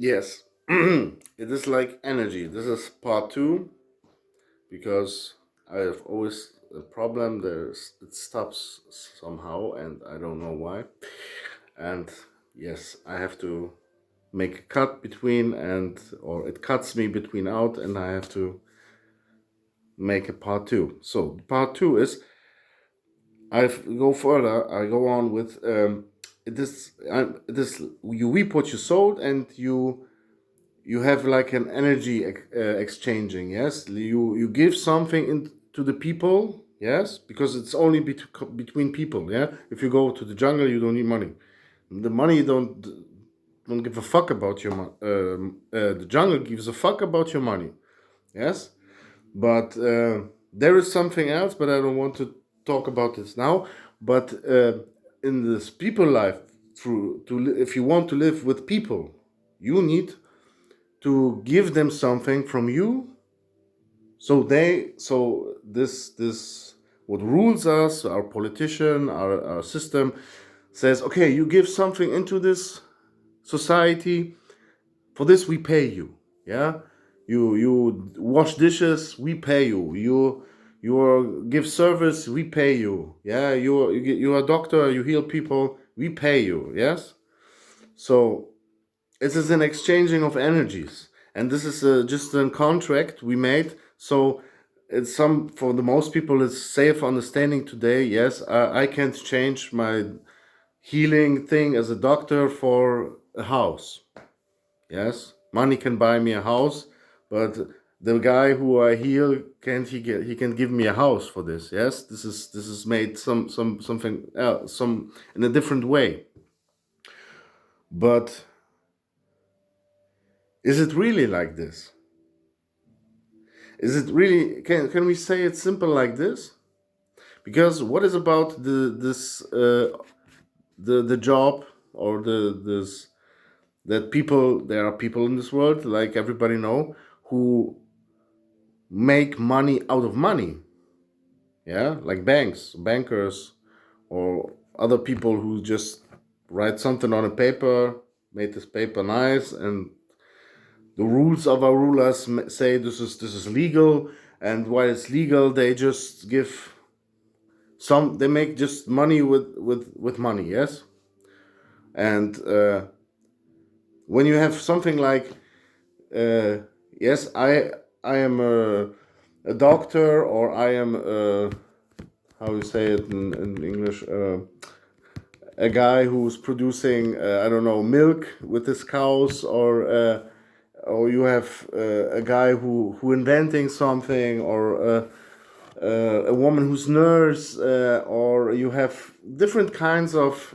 Yes, it is like energy. This is part two because I have always a problem. There's it stops somehow, and I don't know why. And yes, I have to make a cut between, and or it cuts me between out, and I have to make a part two. So part two is I go further. I go on with this. You reap what you sowed, and you have like an energy exchanging. Yes, you give something to the people. Yes, because it's only between people. Yeah, if you go to the jungle, you don't need money. The money don't give a fuck about your money. The jungle gives a fuck about your money. Yes, but there is something else. But I don't want to talk about this now. But in this people life, if you want to live with people, you need to give them something from you, so this what rules us, our politician, our system says, okay, you give something into this society, for this we pay you. Yeah, you wash dishes, we pay you. You give service, we pay you. Yeah, you're a doctor, you heal people, we pay you. Yes, so it is an exchanging of energies, and this is just a contract we made. So it's some for the most people it's safe understanding today. Yes, I can't change my healing thing as a doctor for a house. Yes, money can buy me a house, but the guy who I heal can't he can give me a house for this. Yes, this is made something else, some in a different way. But is it really like this? Is it really? Can we say it simple like this? Because what is about the job, or this that people, there are people in this world, like everybody know, who make money out of money. Yeah, like bankers, or other people who just write something on a paper, made this paper nice, and the rules of our rulers say this is legal, and while it's legal, they just give some. They make just money with money. Yes, and when you have something like uh, yes, I am a doctor, or I am how you say it in English, a guy who's producing I don't know, milk with his cows, or you have a guy who inventing something, or a woman who's nurse, or you have different kinds of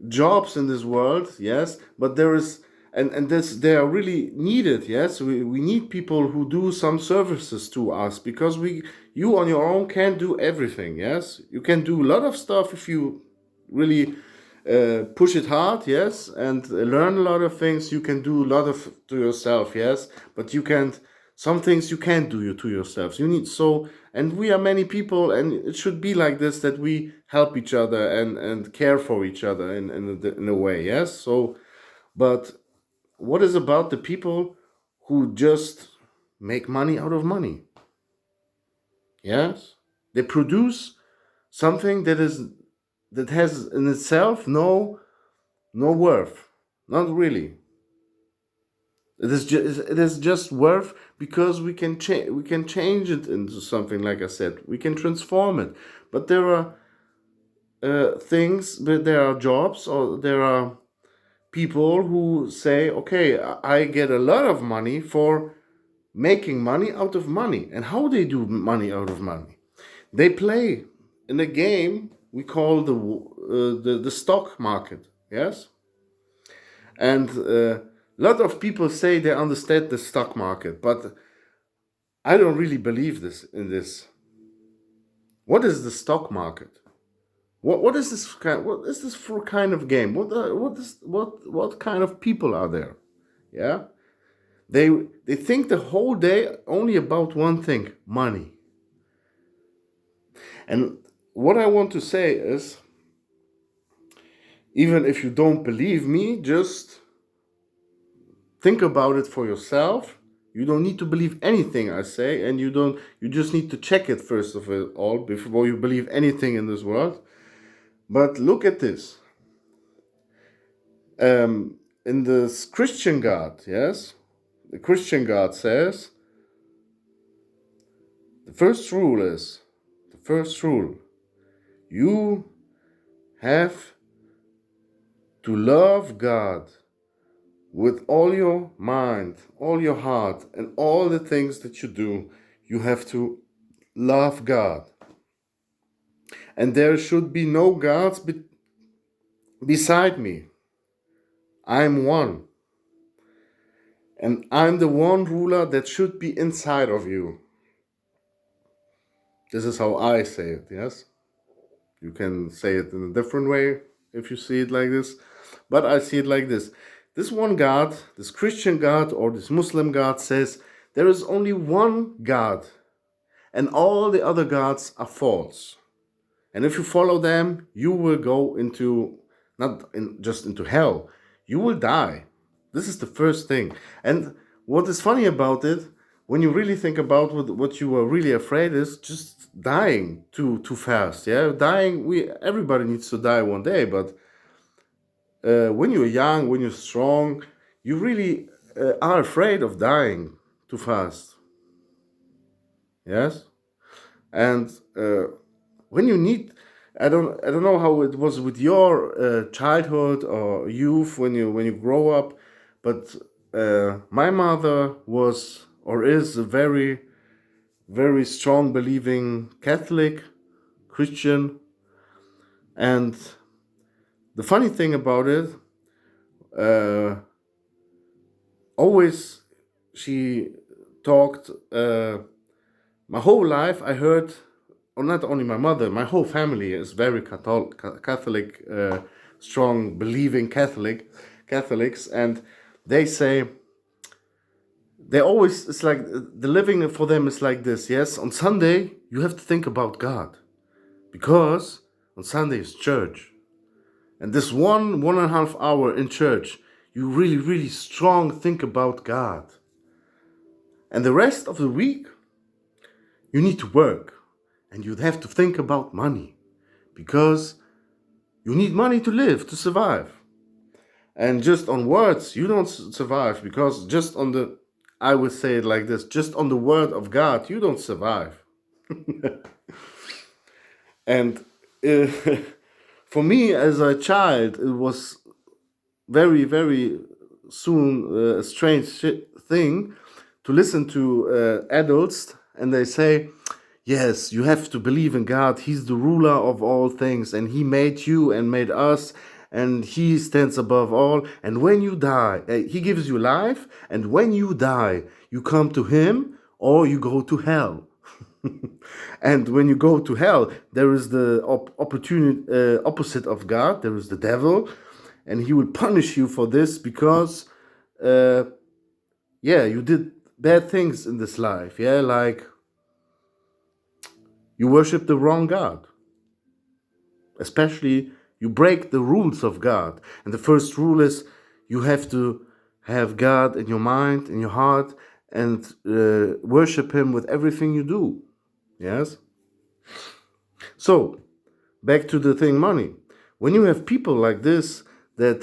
jobs in this world. Yes, but there is, and this, they are really needed. Yes, we need people who do some services to us, because you on your own can't do everything. Yes, you can do a lot of stuff if you really push it hard. Yes, and learn a lot of things. You can do a lot of to yourself. Yes, but you can't, some things you can't do you to yourselves. You need, so, and we are many people, and it should be like this, that we help each other and care for each other in a way. Yes, so, but what is about the people who just make money out of money? Yes, they produce something that has in itself no worth, not really. It is just worth because we can change it into something. Like I said, we can transform it. But there are things, but there are jobs, or there are people who say, okay, I get a lot of money for making money out of money. And how they do money out of money? They play in a game we call the stock market. Yes, and a lot of people say they understand the stock market, but I don't really believe this in this. What is the stock market? What is this kind? What is this for kind of game? What kind of people are there? Yeah, they they think the whole day only about one thing: money. And what I want to say is, even if you don't believe me, just think about it for yourself. You don't need to believe anything I say, and you just need to check it first of all before you believe anything in this world. But look at this. In this Christian God, yes, the Christian God says the first rule, you have to love God with all your mind, all your heart, and all the things that you do. You have to love God. And there should be no gods beside me. I'm one. And I'm the one ruler that should be inside of you. This is how I say it, yes? You can say it in a different way if you see it like this. But I see it like this. This one God, this Christian God or this Muslim God says there is only one God and all the other gods are false. And if you follow them, you will go into, just into hell. You will die. This is the first thing. And what is funny about it, when you really think about what you were really afraid is just dying too fast. Yeah, dying. Everybody needs to die one day. But when you're young, when you're strong, you really are afraid of dying too fast. Yes, and when you need, I don't know how it was with your childhood or youth when you grow up, but my mother was or is a very very strong believing Catholic Christian, and the funny thing about it, always she talked. My whole life I heard, or not only my mother, my whole family is very Catholic, strong believing Catholics, and they say they always, it's like the living for them is like this. Yes, on Sunday you have to think about God because on Sunday is church, and this one and a half hour in church you really strong think about God, and the rest of the week you need to work and you'd have to think about money because you need money to live, to survive. And just on words, you don't survive because just on the, I would say it like this, just on the word of God, you don't survive. And for me as a child, it was very soon a strange thing to listen to adults and they say, yes, you have to believe in God. He's the ruler of all things and he made you and made us and he stands above all. And when you die, he gives you life. And when you die, you come to him or you go to hell. And when you go to hell, there is the opposite of God. There is the devil. And he will punish you for this because, you did bad things in this life. Yeah, like you worship the wrong God. Especially, you break the rules of God. And the first rule is you have to have God in your mind, in your heart, and worship him with everything you do. Yes? So, back to the thing money. When you have people like this that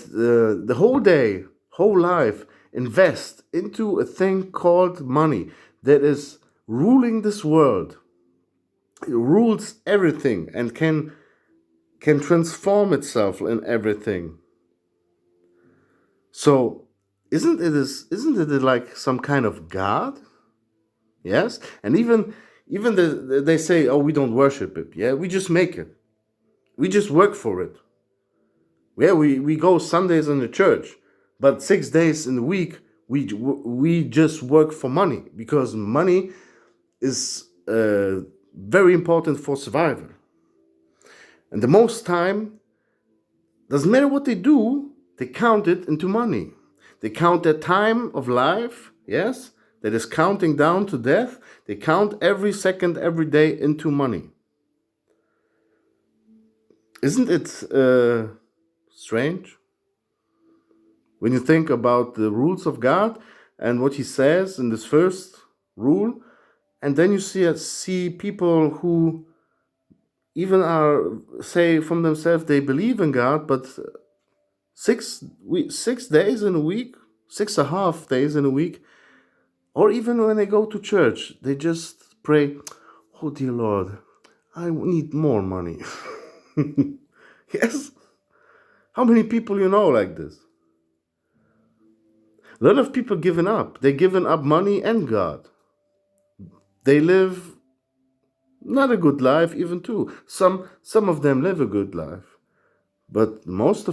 the whole day, whole life invest into a thing called money that is ruling this world, it rules everything and can transform itself in everything. So isn't it like some kind of God? Yes, and even they say, oh, we don't worship it. Yeah, we just make it. We just work for it. Yeah, we go Sundays in the church, but 6 days in the week we just work for money because money is very important for survival. And the most time, doesn't matter what they do, they count it into money. They count their time of life, yes, that is counting down to death. They count every second, every day into money. Isn't it strange? When you think about the rules of God and what He says in this first rule, and then you see people who even say from themselves they believe in God, but 6 days in a week, 6.5 days in a week, or even when they go to church, they just pray, "Oh dear Lord, I need more money." Yes. How many people you know like this? A lot of people given up. They given up money and God. They live not a good life even too. Some of them live a good life. But most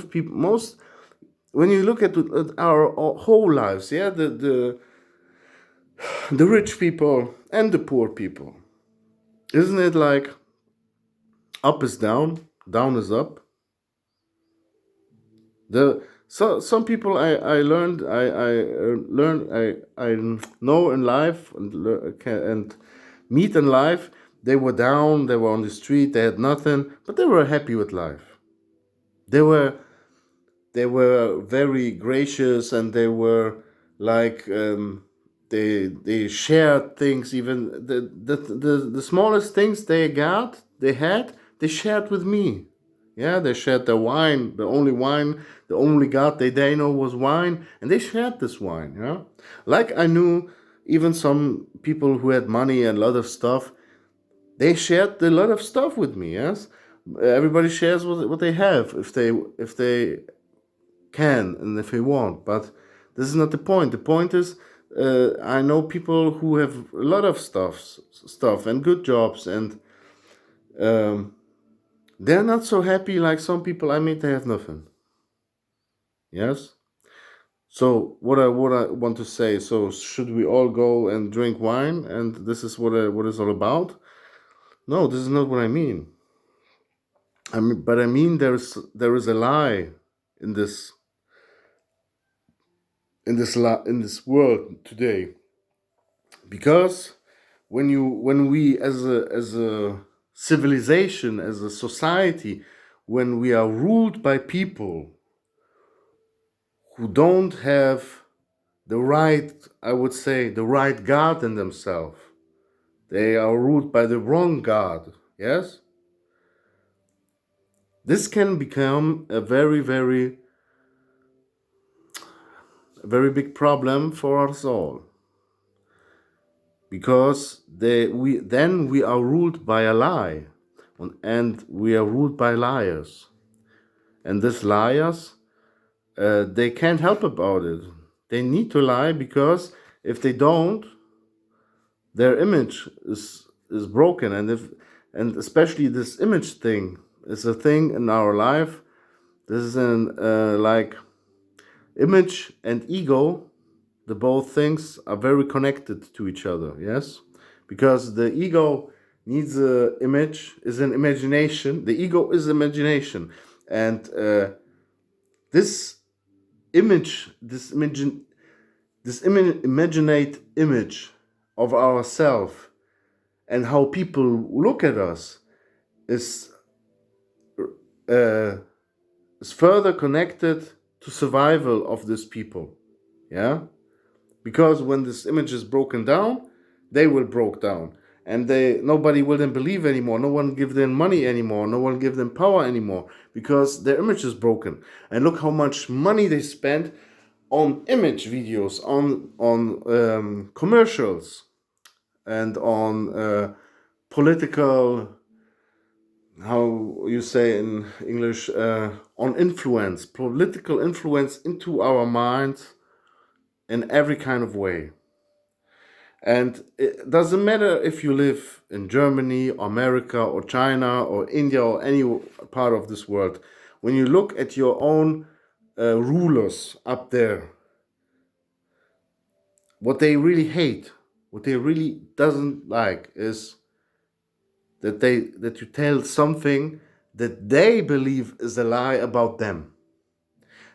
when you look at our whole lives, yeah, the rich people and the poor people, isn't it like up is down, down is up? Some people I learned I know in life and meet in life, they were down, they were on the street, they had nothing, but they were happy with life. They were very gracious, and they were like they shared things, even the smallest things they had, they shared with me. Yeah, they shared their wine, the only God they know was wine, and they shared this wine. Yeah, like I knew even some people who had money and a lot of stuff, they shared a lot of stuff with me. Yes, everybody shares what they have if they can and if they want. But this is not the point. The point is, I know people who have a lot of stuff and good jobs, and they're not so happy like some people I meet. They have nothing. Yes. So what I want to say. So should we all go and drink wine? And this is what it's all about. No, this is not what I mean. But I mean there is a lie in this in this world today, because when we as a civilization, as a society, when we are ruled by people who don't have the right, I would say, the right God in themselves, they are ruled by the wrong God. Yes, this can become a very big problem for us all, because we are ruled by a lie, and we are ruled by liars, and these liars, they can't help about it. They need to lie, because if they don't, their image is broken, and especially this image thing is a thing in our life. This is an like image and ego. The both things are very connected to each other. Yes, because the ego needs a image, is an imagination. The ego is imagination, and this image, this imaginate image of ourselves and how people look at us is uh, is further connected to survival of these people. Yeah, because when this image is broken down, they will broke down, and nobody will then believe anymore. No one give them money anymore. No one give them power anymore, because their image is broken. And look how much money they spend on image videos, on commercials, and on political, how you say in English, on influence, political influence into our minds in every kind of way. And it doesn't matter if you live in Germany, or America, or China, or India, or any part of this world. When you look at your own rulers up there, what they really hate, what they really doesn't like, is that you tell something that they believe is a lie about them.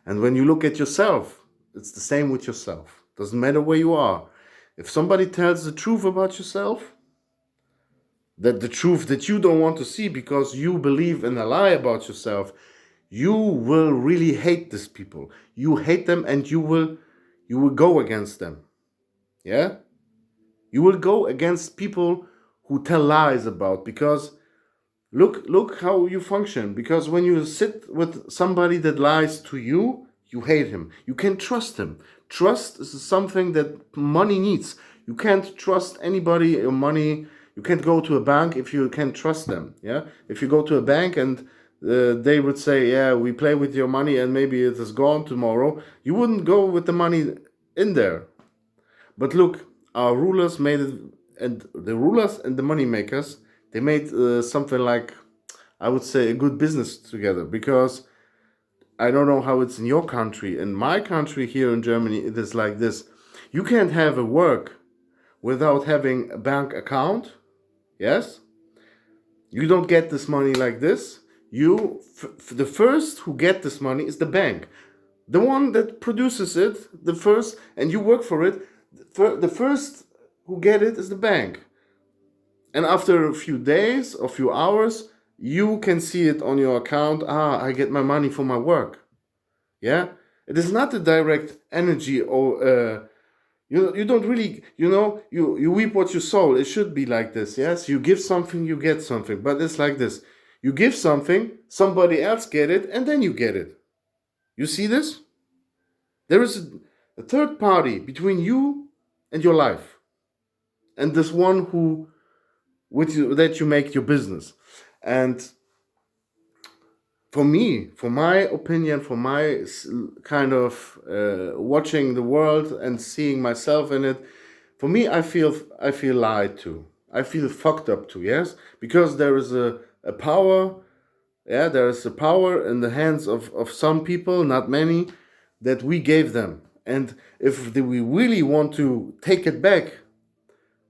And when you look at yourself, it's the same with yourself. Doesn't matter where you are. If somebody tells the truth about yourself, that the truth that you don't want to see because you believe in a lie about yourself, you will really hate these people. You hate them, and you will go against them. Yeah? You will go against people who tell lies about, because look how you function. Because when you sit with somebody that lies to you, you hate him. You can't trust him. Trust is something that money needs. You can't trust anybody or money. You can't go to a bank if you can't trust them. Yeah, if you go to a bank and they would say, yeah, we play with your money and maybe it is gone tomorrow, you wouldn't go with the money in there. But look, our rulers made it, and the rulers and the money makers, they made something like, I would say, a good business together. Because I don't know how it's in your country. In my country here in Germany, it is like this: you can't have a work without having a bank account. Yes, you don't get this money like this. The first who get this money is the bank, the one that produces it, the first, and you work for it. The first who get it is the bank. And after a few days or few hours, you can see it on your account. I get my money for my work. Yeah, it is not a direct energy, or you don't really, you reap what you sow. It should be like this. Yes, you give something, you get something. But it's like this: you give something, somebody else get it, and then you get it. You see this? There is a third party between you and your life, and this one who with you, that you make your business. And for me, for my opinion, for my kind of watching the world and seeing myself in it, for me, I feel lied to. I feel fucked up to. Yes, because there is a power. Yeah, there is a power in the hands of some people, not many, that we gave them. And if we really want to take it back,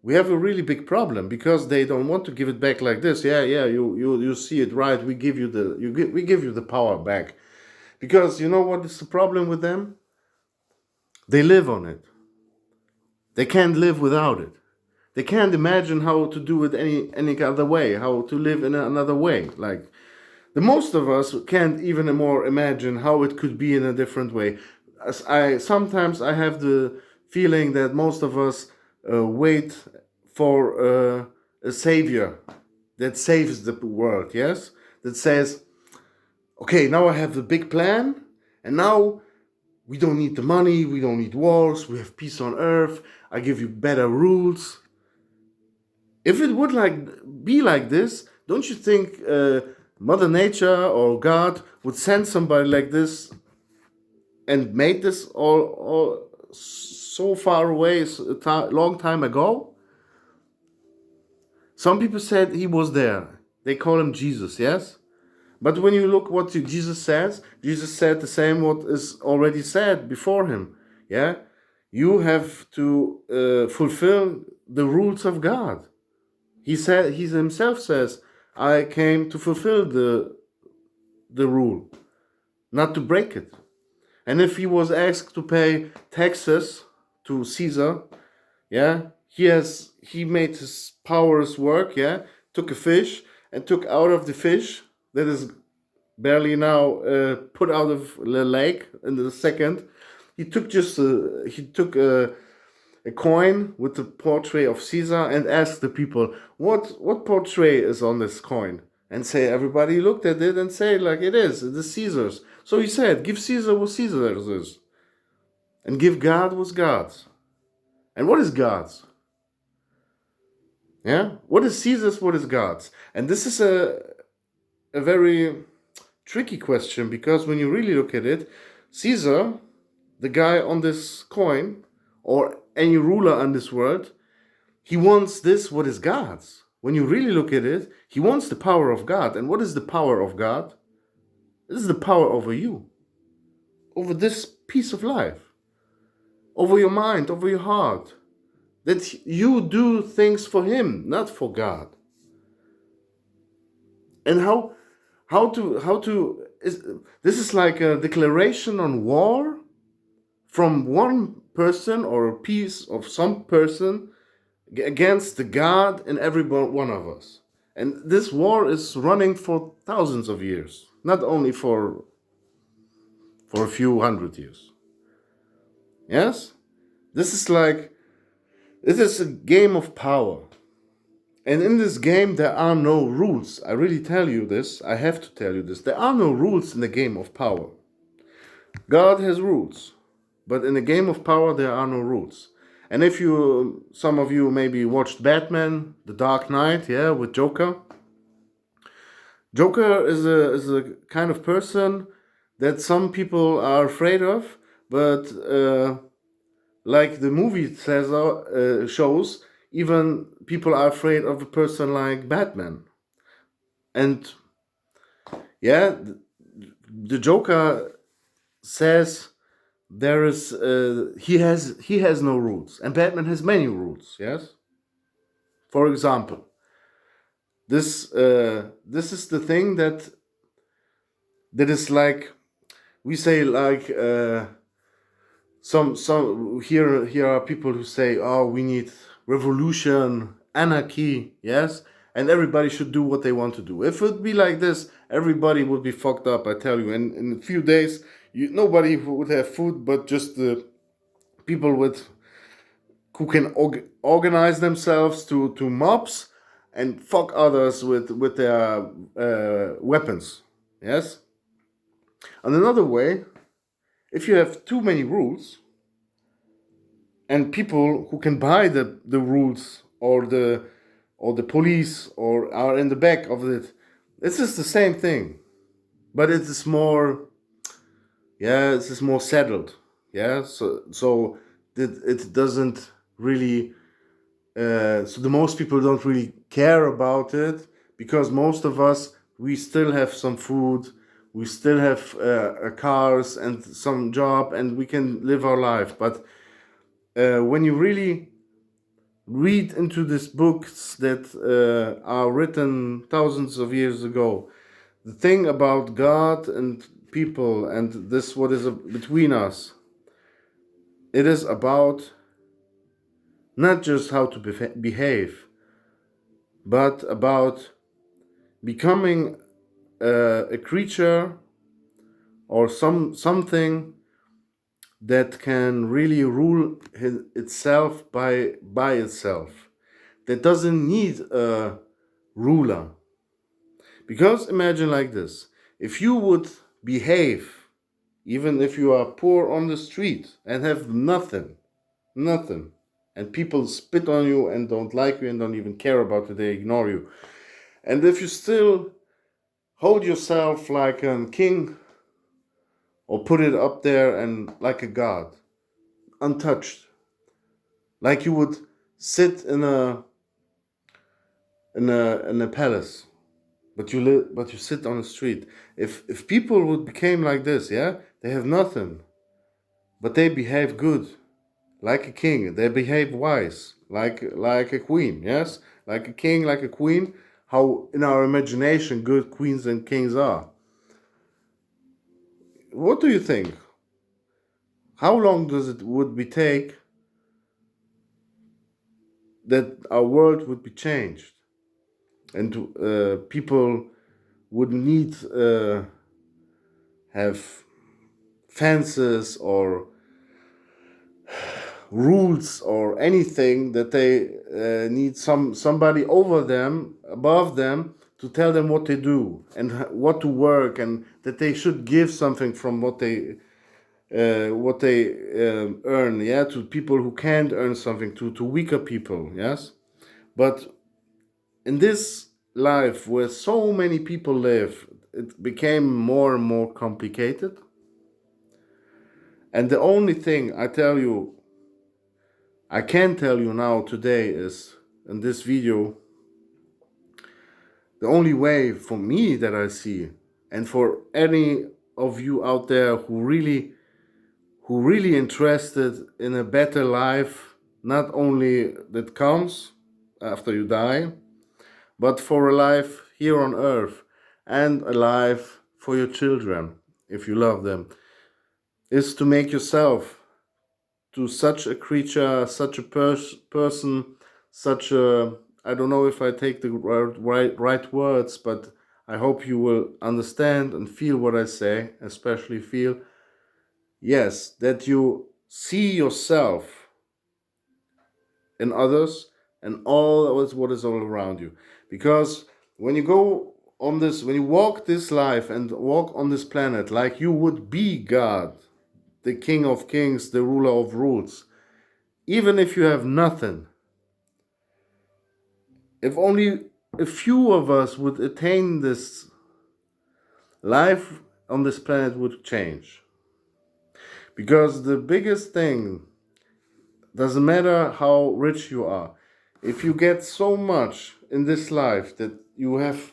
we have a really big problem, because they don't want to give it back like this. Yeah, you see it right. We give you we give you the power back, because you know what is the problem with them? They live on it. They can't live without it. They can't imagine how to do it any other way. How to live in another way. Like the most of us can't even more imagine how it could be in a different way. As sometimes I have the feeling that most of us wait for a savior that saves the world. Yes, that says, okay, now I have the big plan, and now we don't need the money, we don't need wars, we have peace on earth. I give you better rules. If it would be like this, don't you think Mother Nature or God would send somebody like this and made this all so far away a long time ago? Some people said he was there. They call him Jesus, yes? But when you look what Jesus says, Jesus said the same what is already said before him. Yeah? You have to fulfill the rules of God. He himself says, I came to fulfill the rule, not to break it. And if he was asked to pay taxes to Caesar, yeah, he made his powers work, yeah, took a fish and took out of the fish that is barely now put out of the lake in the second. He took a coin with the portrait of Caesar and asked the people, what portrait is on this coin? And say, everybody looked at it and say, like, it is Caesar's. So he said, give Caesar what Caesar's is, and give God what's God's. And what is God's? Yeah? What is Caesar's, what is God's? And this is a very tricky question, because when you really look at it, Caesar, the guy on this coin, or any ruler on this world, he wants this, what is God's. When you really look at it, he wants the power of God. And what is the power of God? This is the power over you, over this piece of life, over your mind, over your heart, that you do things for him, not for God. And this is like a declaration on war from one person or a piece of some person against the God in every one of us. And this war is running for thousands of years, not only for for a few hundred years. Yes? This is like, it is a game of power. And in this game, there are no rules. I really tell you this. I have to tell you this. There are no rules in the game of power. God has rules. But in the game of power, there are no rules. And if you, some of you maybe watched Batman, The Dark Knight, yeah, with Joker. Joker is a kind of person that some people are afraid of, but like the movie says, shows, even people are afraid of a person like Batman. And yeah, the Joker says there is he has no rules, and Batman has many rules. Yes. For example, this is the thing that is like, we say, like some here are people who say, oh, we need revolution, anarchy, yes, and everybody should do what they want to do. If it would be like this, everybody would be fucked up, I tell you. And in a few days, nobody would have food, but just the people who can organize themselves to mobs and fuck others with their weapons. Yes. And another way, if you have too many rules, and people who can buy the rules, or the police, or are in the back of it, this is the same thing, but it is more, yeah, this is more settled. Yeah, so it doesn't really so the most people don't really care about it, because most of us, we still have some food, we still have cars and some job, and we can live our life. But when you really read into these books that are written thousands of years ago, the thing about God and people, and this what is between us, it is about not just how to behave, but about becoming a creature, or something that can really rule itself by itself, that doesn't need a ruler. Because imagine like this: if you would behave, even if you are poor on the street and have nothing, and people spit on you and don't like you and don't even care about it, they ignore you, and if you still hold yourself like a king, or put it up there and like a god, untouched, like you would sit in a palace, but you sit on the street. If people would become like this, yeah, they have nothing, but they behave good, like a king. They behave wise, like a queen. Yes, like a king, like a queen. How in our imagination good queens and kings are. What do you think? How long does it would be take that our world would be changed, and people would need have fences or rules or anything, that they need somebody over them, above them, to tell them what to do and what to work, and that they should give something from what they earn, yeah, to people who can't earn something, to weaker people. Yes. But in this life where so many people live, it became more and more complicated. And the only thing I can tell you now today is, in this video, the only way for me that I see, and for any of you out there who really interested in a better life, not only that comes after you die, but for a life here on earth, and a life for your children, if you love them, is to make yourself to such a creature, such a person, such a, I don't know if I take the right words, but I hope you will understand and feel what I say, especially feel. Yes, that you see yourself in others and what is all around you. Because when you go on this, when you walk this life and walk on this planet like you would be God, the King of Kings, the ruler of rules, even if you have nothing, if only a few of us would attain this, life on this planet would change. Because the biggest thing, doesn't matter how rich you are, if you get so much in this life that you have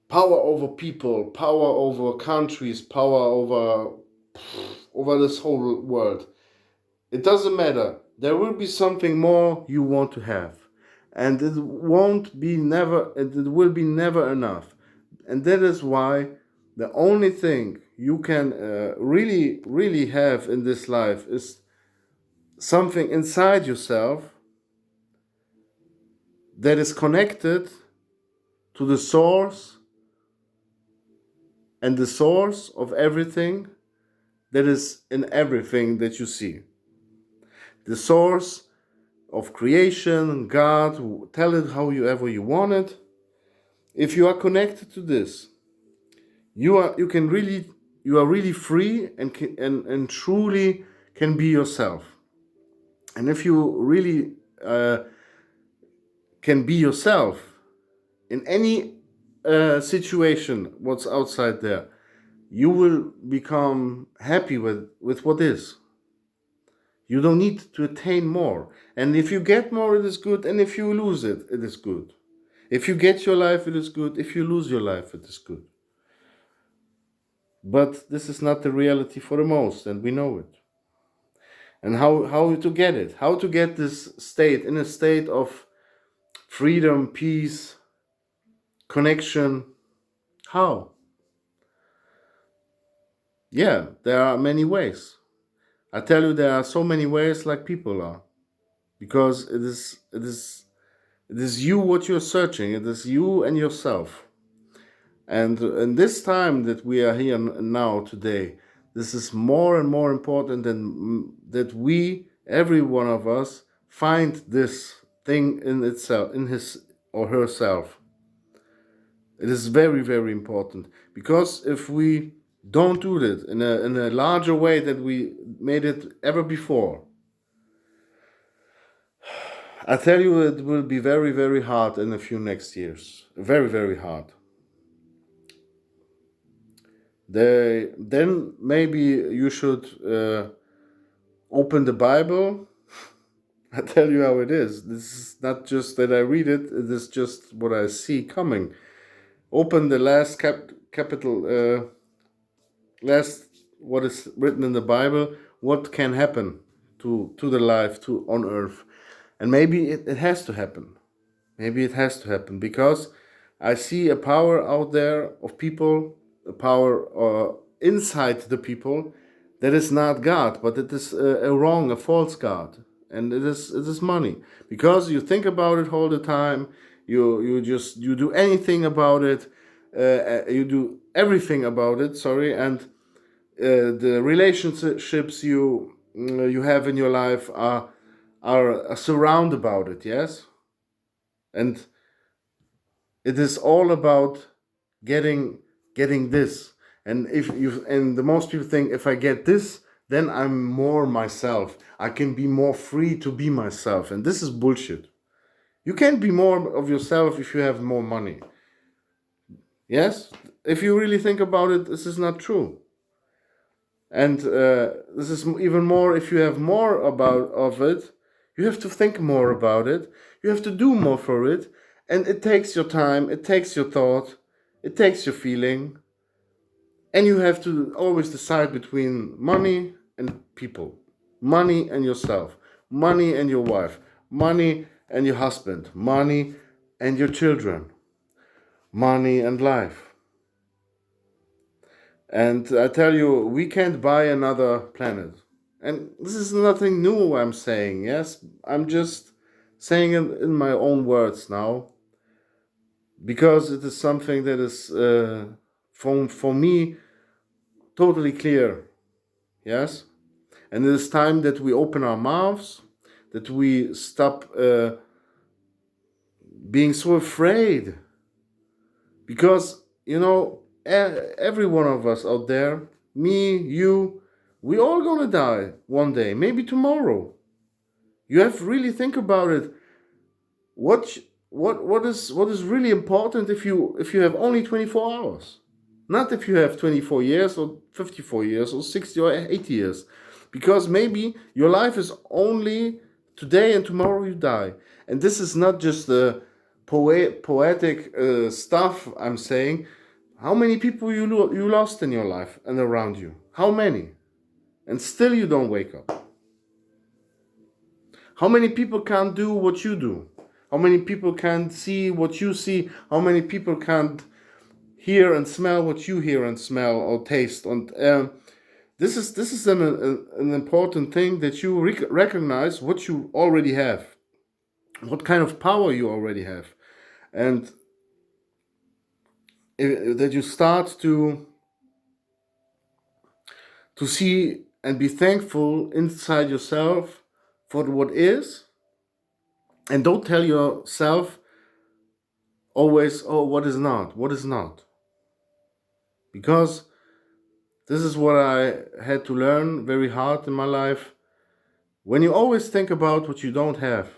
power over people, power over countries, power over this whole world, it doesn't matter. There will be something more you want to have, and it won't be never. It will be never enough, and that is why the only thing you can really have in this life is something inside yourself that is connected to the source, and the source of everything that is in everything that you see. The source of creation, God, tell it however you want it. If you are connected to this, you are really free and truly can be yourself. And if you really can be yourself in any situation, what's outside there, you will become happy with what is. You don't need to attain more. And if you get more, it is good. And if you lose it, it is good. If you get your life, it is good. If you lose your life, it is good. But this is not the reality for the most, and we know it. And how to get it? How to get this state in a state of freedom, peace, connection? How? Yeah, there are many ways. I tell you, there are so many ways like people are. Because it is you what you're searching. It is you and yourself. And in this time that we are here now today, this is more and more important than that we, every one of us, find this thing in itself, in his or herself. It is very, very important, because if we don't do that in a larger way than we made it ever before, I tell you, it will be very, very hard in a few next years. Very, very hard. Then maybe you should open the Bible. I tell you how it is. This is not just that I read it, it is just what I see coming. Open the last last what is written in the Bible, what can happen to the life on earth. And maybe it has to happen. Maybe it has to happen, because I see a power out there of people, a power inside the people that is not God, but it is a false God, and it is money. Because you think about it all the time, you do anything about it, you do everything about it. Sorry, and the relationships you have in your life are surround about it. Yes, and it is all about getting this. And if you and the most people think, if I get this, then I'm more myself, I can be more free to be myself. And this is bullshit. You can't be more of yourself if you have more money. Yes, if you really think about it, this is not true. And this is even more, if you have more about of it, you have to think more about it, you have to do more for it, and it takes your time, it takes your thought, it takes your feeling, and you have to always decide between money and people, money and yourself, money and your wife, money and your husband, money and your children, money and life. And I tell you, we can't buy another planet. And this is nothing new I'm saying, yes? I'm just saying it in my own words now, because it is something that is, for me, totally clear. Yes? And it is time that we open our mouths, that we stop being so afraid. Because, every one of us out there, me, you, we all gonna die one day, maybe tomorrow. You have to really think about it. What what is really important if you have only 24 hours? Not if you have 24 years or 54 years or 60 or 80 years. Because maybe your life is only today and tomorrow you die. And this is not just the poetic stuff I'm saying. How many people you lost in your life and around you? How many? And still you don't wake up. How many people can't do what you do? How many people can't see what you see? How many people can't hear and smell what you hear and smell or taste? And this is an important thing, that you recognize what you already have, what kind of power you already have, and that you start to see and be thankful inside yourself for what is, and don't tell yourself always, oh, what is not, because this is what I had to learn very hard in my life. When you always think about what you don't have,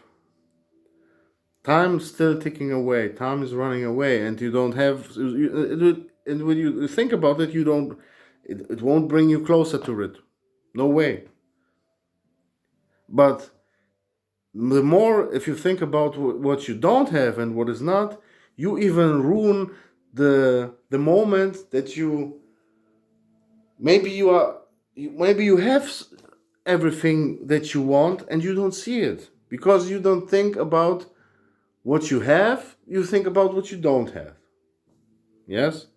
time is still ticking away, time is running away, and you don't have, and when you think about it, you don't, it won't bring you closer to it. No way. But the more, if you think about what you don't have and what is not, you even ruin the moment that maybe you have everything that you want and you don't see it, because you don't think about what you have, you think about what you don't have. Yes?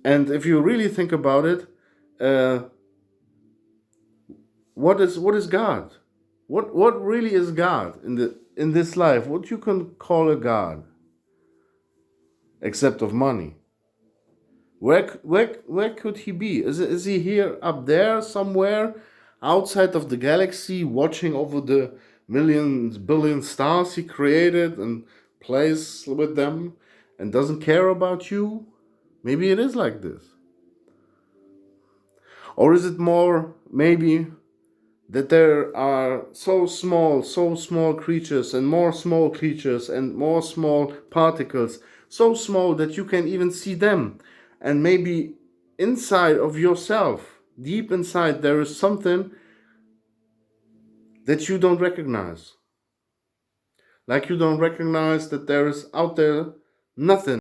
And if you really think about it, uh, what is God? What really is God in this life? What you can call a God, except of money? Where could he be? Is he here up there somewhere, outside of the galaxy, watching over the millions, billion stars he created and plays with them and doesn't care about you? Maybe it is like this. Or is it more maybe that there are so small creatures and more small creatures and more small particles, so small that you can even see them. And maybe inside of yourself, deep inside, there is something that you don't recognize. Like you don't recognize that there is out there nothing.